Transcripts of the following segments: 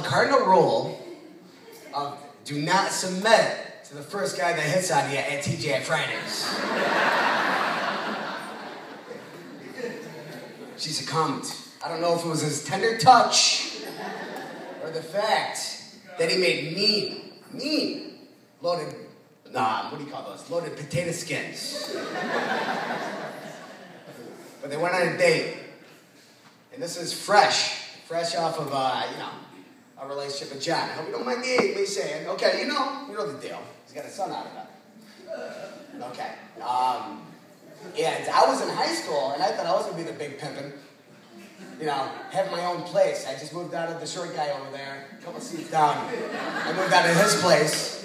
the cardinal rule of do not submit to the first guy that hits on you at TGI Fridays. She succumbed. I don't know if it was his tender touch or the fact that he made mean, loaded, what do you call those? Loaded potato skins. But they went on a date. And this is fresh off of, a relationship with John. I hope you don't mind me saying, okay, you know the deal. He's got a son out of it. Okay. And I was in high school, and I thought I was going to be the big pimpin'. Have my own place. I just moved out of the short guy over there, a couple seats down. I moved out of his place,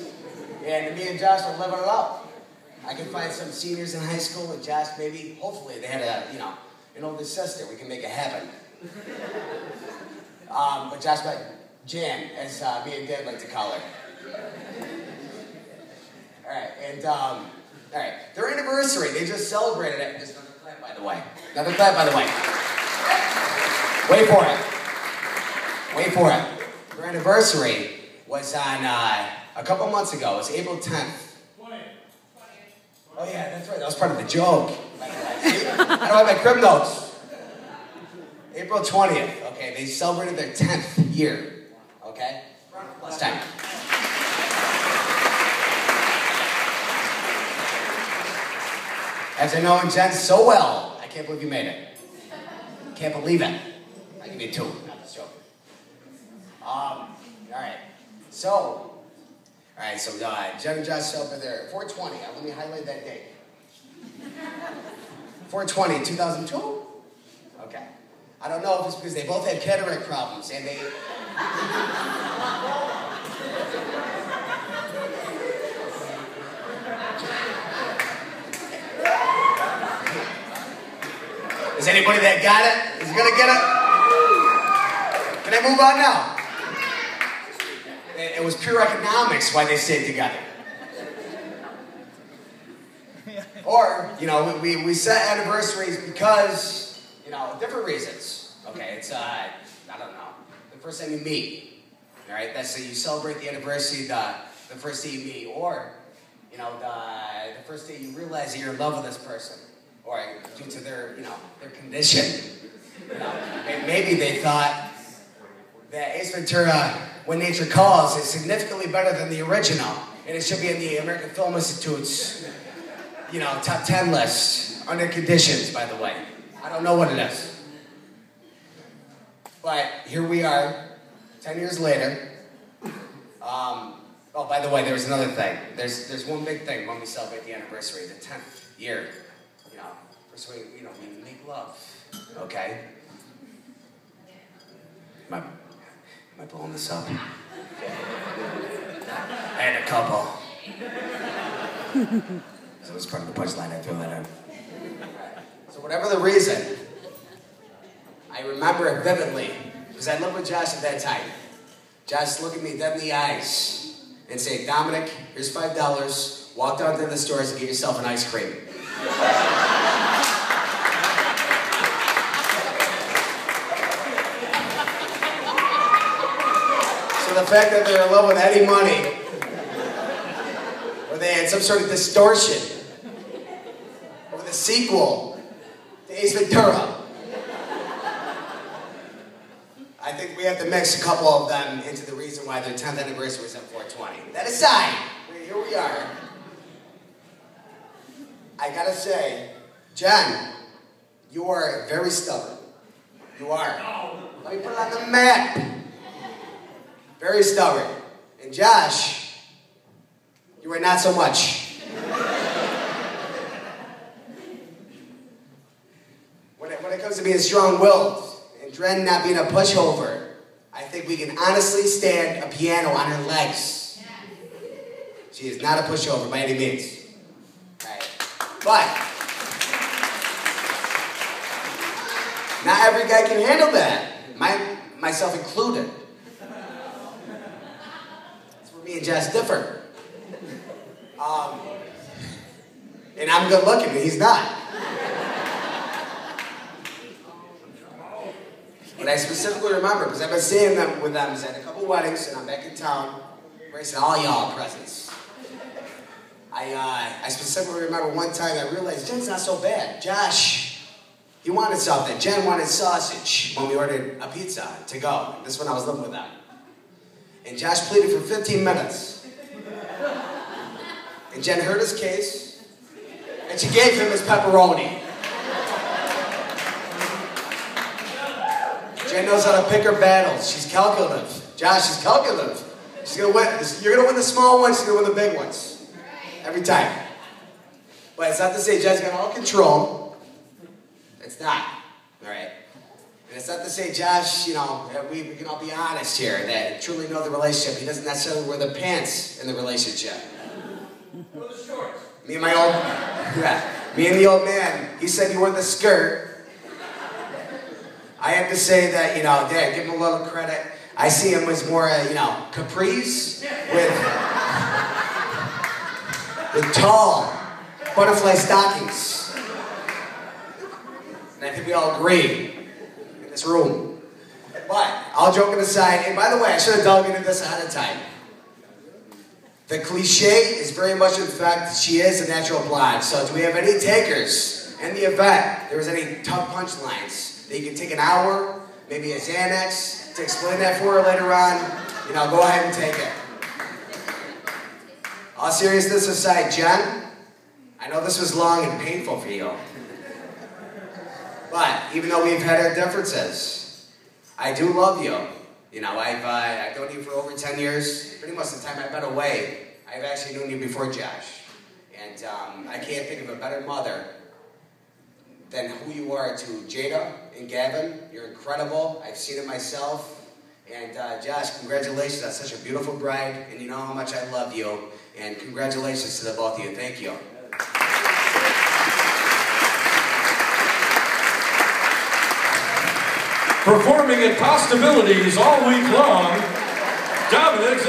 and me and Josh were living it up. I can find some seniors in high school, and Josh maybe, hopefully, they had an older sister. We can make it happen. But Josh met Jan, as me and Dad like to call her. All right, and their anniversary, they just celebrated it. Just another clap, by the way. Another clap, by the way. Wait for it. Their anniversary was on a couple months ago. It was April 10th. 20th. Oh yeah, that's right. That was part of the joke. See? I don't have my crib notes. April 20th. Okay, they celebrated their 10th year. Okay? Last time. As I know Jen so well, I can't believe you made it. Can't believe it. I give you 2. Not just joking. Alright. So Jen and Josh celebrated their 420. Let me highlight that date. 420, 2002? Okay. I don't know if it's because they both had cataract problems and they... Is anybody that got it? Is gonna get it? Can I move on now? It was pure economics why they stayed together. Or, we set anniversaries because, different reasons. Okay, it's, I don't know, the first time you meet, all right? That's so you celebrate the anniversary the first day you meet, or, the first day you realize that you're in love with this person, or due to their, their condition. Maybe they thought that Ace Ventura, When Nature Calls, is significantly better than the original, and it should be in the American Film Institute's, top 10 list, under conditions, by the way. I don't know what it is. But here we are, 10 years later. Oh, by the way, there's another thing. There's one big thing when we celebrate the anniversary, the 10th year. First we make love, okay? Am I blowing this up? I had a couple. So it was part of the punchline, I threw that in. So whatever the reason, I remember it vividly, because I lived with Josh at that time. Josh looked at me dead in the eyes and said, Dominic, here's $5, walk down to the stores and get yourself an ice cream. So the fact that they're in love with any money, or they had some sort of distortion over the sequel to Ace Ventura, I think we have to mix a couple of them into the reason why their 10th anniversary was at 420. That aside, here we are. I gotta say, Jen, you are very stubborn. You are. Let me put it on the map. Very stubborn. And Josh, you are not so much. When it comes to being strong-willed and Dren not being a pushover, I think we can honestly stand a piano on her legs. She is not a pushover by any means. Right. But not every guy can handle that, myself included. That's where me and Josh differ. And I'm good looking, and he's not. But I specifically remember, because I've been seeing them with them, at a couple weddings, and I'm back in town, embracing all y'all presents. I specifically remember one time I realized Jen's not so bad. Josh, he wanted something. Jen wanted sausage when we ordered a pizza to go. This is when I was living with them. And Josh pleaded for 15 minutes. And Jen heard his case, and she gave him his pepperoni. Jen knows how to pick her battles. She's calculative. Josh is calculative. She's gonna win. You're gonna win the small ones, she's gonna win the big ones. Every time. But it's not to say Jen's got all control. It's not. Alright? And it's not to say Josh, you know, we can all be honest here, that truly know the relationship. He doesn't necessarily wear the pants in the relationship. Or the shorts. Me and the old man, he said he wore the skirt. I have to say that, you know, Dad, give him a little credit. I see him as more, you know, capris with tall butterfly stockings. And I think we all agree in this room. But, all joking aside, and by the way, I should have dug into this ahead of time. The cliche is very much in fact, she is a natural blonde. So do we have any takers in the event there was any tough punchlines that you can take an hour, maybe a Xanax, to explain that for her later on? You know, go ahead and take it. All seriousness aside, Jen, I know this was long and painful for you. But even though we've had our differences, I do love you. You know, I've known you for over 10 years. Pretty much the time I've been away, I've actually known you before Josh. And I can't think of a better mother than who you are to Jada and Gavin. You're incredible. I've seen it myself. And Josh, congratulations on such a beautiful bride. And you know how much I love you. And congratulations to the both of you. Thank you. Performing at Possibilities all week long, Dominic.